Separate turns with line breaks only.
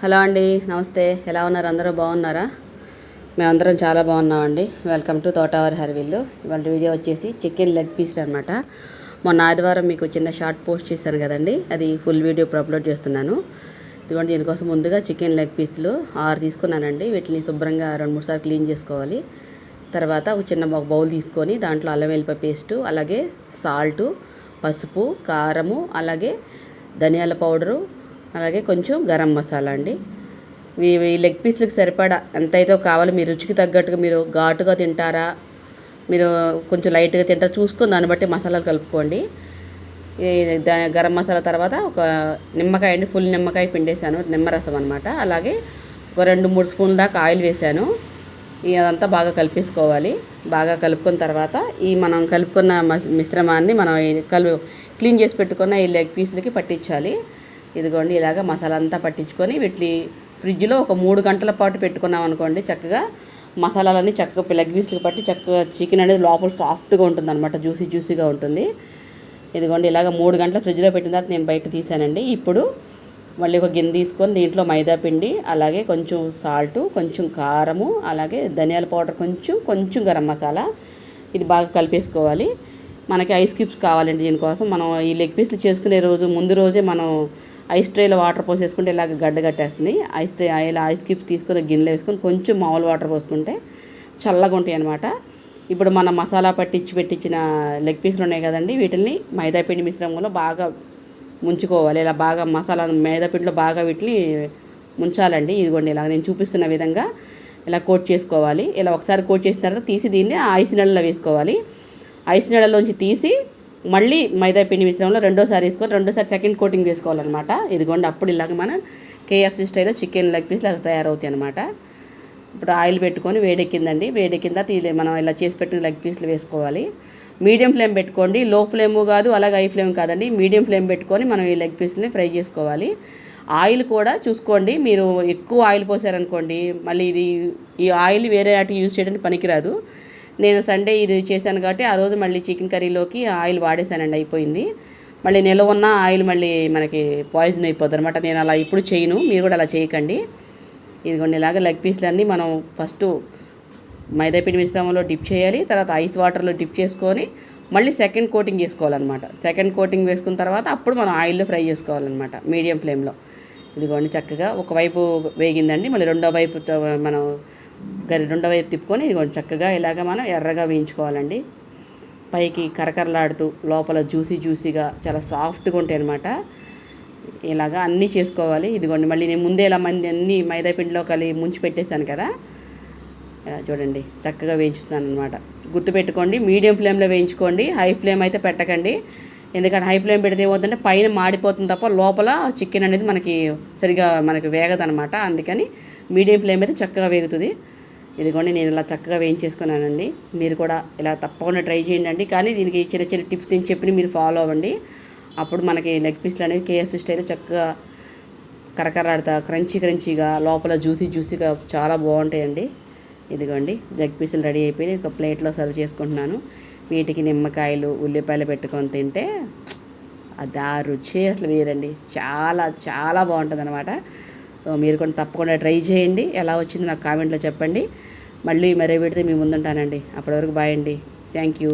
Hello అండి, నమస్తే. ఎలా ఉన్నారు? అందరూ బాగున్నారా? మేమందరం చాలా బాగున్నామండి. వెల్కమ్ టు తోటవారి హరివిల్లు. ఇవాళ వీడియో వచ్చేసి చికెన్ లెగ్ పీస్లు అనమాట. మొన్న ఆదివారం మీకు చిన్న షార్ట్ పోస్ట్ చేశాను కదండి, అది ఫుల్ వీడియో ఇప్పుడు అప్లోడ్ చేస్తున్నాను. ఇదిగోండి, దీనికోసం ముందుగా చికెన్ లెగ్ పీస్లు 6 తీసుకున్నానండి. వీటిని శుభ్రంగా 2-3 సార్లు క్లీన్ చేసుకోవాలి. తర్వాత ఒక బౌల్ తీసుకొని దాంట్లో అల్లం వెల్లిపాయ పేస్టు, అలాగే సాల్టు, పసుపు, కారము, అలాగే ధనియాల పౌడరు, అలాగే కొంచెం గరం మసాలా అండి. ఈ లెగ్ పీస్లకు సరిపడా ఎంతైతే కావాలో మీ రుచికి తగ్గట్టుగా, మీరు ఘాటుగా తింటారా, మీరు కొంచెం లైట్గా తింటారా చూసుకొని దాన్ని బట్టి మసాలాలు కలుపుకోండి. గరం మసాలా తర్వాత ఒక నిమ్మకాయ అండి, ఫుల్ నిమ్మకాయ పిండేశాను, నిమ్మరసం అనమాట. అలాగే ఒక 2-3 స్పూన్ల దాకా ఆయిల్ వేసాను. అదంతా బాగా కలిపేసుకోవాలి. బాగా కలుపుకున్న తర్వాత మనం కలుపుకున్న మిశ్రమాన్ని మనం క్లీన్ చేసి పెట్టుకున్న ఈ లెగ్ పీస్లకి పట్టించాలి. ఇదిగోండి, ఇలాగ మసాలా అంతా పట్టించుకొని వీటిని ఫ్రిడ్జ్లో ఒక 3 గంటల పాటు పెట్టుకున్నాం అనుకోండి, చక్కగా మసాలాలన్నీ చక్కగా లెగ్ పీస్లకి పట్టి చక్కగా చికెన్ అనేది లోపల సాఫ్ట్గా ఉంటుంది అనమాట, జ్యూసీగా ఉంటుంది. ఇదిగోండి, ఇలాగ 3 గంటల ఫ్రిడ్జ్లో పెట్టిన తర్వాత నేను బయట తీసానండి. ఇప్పుడు మళ్ళీ ఒక గిన్నె తీసుకొని దీంట్లో మైదా పిండి, అలాగే కొంచెం సాల్టు, కొంచెం కారము, అలాగే ధనియాల పౌడర్, కొంచెం గరం మసాలా, ఇది బాగా కలిపేసుకోవాలి. మనకి ఐస్ క్యూబ్స్ కావాలండి. దీనికోసం మనం ఈ లెగ్ పీస్లు చేసుకునే ముందు రోజే మనం ఐస్ ట్రేలో వాటర్ పోసేసుకుంటే ఇలాగ గడ్డ కట్టేస్తుంది. ఐస్ క్యూబ్స్ తీసుకొని గిన్నెలో వేసుకొని కొంచెం మామూలు వాటర్ పోసుకుంటే చల్లగా ఉంటాయి అనమాట. ఇప్పుడు మన మసాలా పెట్టించిన లెగ్ పీస్లు ఉన్నాయి కదండి, వీటిని మైదాపిండి మిశ్రమంలో బాగా ముంచుకోవాలి. ఇలా బాగా మసాలా మైదాపిండిలో బాగా వీటిని ముంచాలండి. ఇదిగోండి, ఇలా నేను చూపిస్తున్న విధంగా ఇలా కోట్ చేసుకోవాలి. ఇలా ఒకసారి కోట్ చేసిన తర్వాత తీసి దీన్ని ఐస్ నీళ్ళలో వేసుకోవాలి. ఐస్ నీళ్ళలోంచి తీసి మళ్ళీ మైదాపిండి మిశ్రమంలో రెండోసారి వేసుకొని రెండోసారి సెకండ్ కోటింగ్ వేసుకోవాలన్నమాట. ఇదిగోండి, అప్పుడు ఇలాగ మన KFC స్టైల్లో చికెన్ లెగ్ పీస్లు అలా తయారవుతాయి అనమాట. ఇప్పుడు ఆయిల్ పెట్టుకొని వేడెక్కిందండి. వేడెక్కిన తర్వాత మనం ఇలా చేసి పెట్టిన లెగ్ పీస్లు వేసుకోవాలి. మీడియం ఫ్లేమ్ పెట్టుకోండి, లో ఫ్లేము కాదు, అలాగే హై ఫ్లేమ్ కాదండి, మీడియం ఫ్లేమ్ పెట్టుకొని మనం ఈ లెగ్ పీస్ని ఫ్రై చేసుకోవాలి. ఆయిల్ కూడా చూసుకోండి, మీరు ఎక్కువ ఆయిల్ పోసారనుకోండి మళ్ళీ ఈ ఆయిల్ వేరే వాటికి యూజ్ చేయడానికి పనికిరాదు. నేను సండే ఇది చేశాను కాబట్టి ఆ రోజు మళ్ళీ చికెన్ కర్రీలోకి ఆయిల్ వాడేసానండి, అయిపోయింది. మళ్ళీ నిల్వ ఉన్న ఆయిల్ మళ్ళీ మనకి పాయిజన్ అయిపోద్ది అనమాట. నేను అలా ఇప్పుడు చేయను, మీరు కూడా అలా చేయకండి. ఇదిగోండి, ఇలాగ లెగ్ పీస్లన్నీ మనం ఫస్ట్ మైదాపిండి మిశ్రమంలో డిప్ చేయాలి. తర్వాత ఐస్ వాటర్లో డిప్ చేసుకొని మళ్ళీ సెకండ్ కోటింగ్ చేసుకోవాలన్నమాట. సెకండ్ కోటింగ్ వేసుకున్న తర్వాత అప్పుడు మనం ఆయిల్లో ఫ్రై చేసుకోవాలన్నమాట, మీడియం ఫ్లేమ్లో. ఇదిగోండి, చక్కగా ఒకవైపు వేగిందండి, మళ్ళీ రెండో వైపు తిప్పుకొని ఇదిగోండి చక్కగా ఇలాగ మనం ఎర్రగా వేయించుకోవాలండి. పైకి కరకరలాడుతూ లోపల జ్యూసీగా చాలా సాఫ్ట్గా ఉంటాయి అనమాట. ఇలాగా అన్నీ చేసుకోవాలి. ఇదిగోండి, మళ్ళీ నేను ముందే ఇలా అన్నీ మైదాపిండిలో ముంచి పెట్టేశాను కదా, చూడండి చక్కగా వేయించుతున్నాను అనమాట. గుర్తుపెట్టుకోండి, మీడియం ఫ్లేమ్లో వేయించుకోండి, హై ఫ్లేమ్ అయితే పెట్టకండి. ఎందుకంటే హై ఫ్లేమ్ పెడితే ఏమవుతుందంటే పైన మాడిపోతుంది తప్ప లోపల చికెన్ అనేది సరిగా వేగదనమాట. అందుకని మీడియం ఫ్లేమ్ అయితే చక్కగా వేగుతుంది. ఇదిగోండి, నేను ఇలా చక్కగా వేయించేసుకున్నానండి. మీరు కూడా ఇలా తప్పకుండా ట్రై చేయండి. కానీ దీనికి చిన్న టిప్స్ నేను చెప్పి మీరు ఫాలో అవ్వండి. అప్పుడు మనకి లెగ్ పీస్లు అనేది KFC స్టైల్లో చక్కగా కరకరలాడుతా క్రంచీగా లోపల జ్యూసీగా చాలా బాగుంటాయండి. ఇదిగోండి, లెగ్ పీసులు రెడీ అయిపోయి ఒక ప్లేట్లో సర్వ్ చేసుకుంటున్నాను. వీటికి నిమ్మకాయలు, ఉల్లిపాయలు పెట్టుకొని తింటే అది ఆ రుచి అసలు వేరండి, చాలా బాగుంటుంది అనమాట. మీరు కూడా తప్పకుండా ట్రై చేయండి. ఎలా వచ్చిందో నాకు కామెంట్లో చెప్పండి. మళ్ళీ మరే వీడితో మీ ముందుంటానండి. అప్పటి వరకు బాయ్ అండి. Thank you.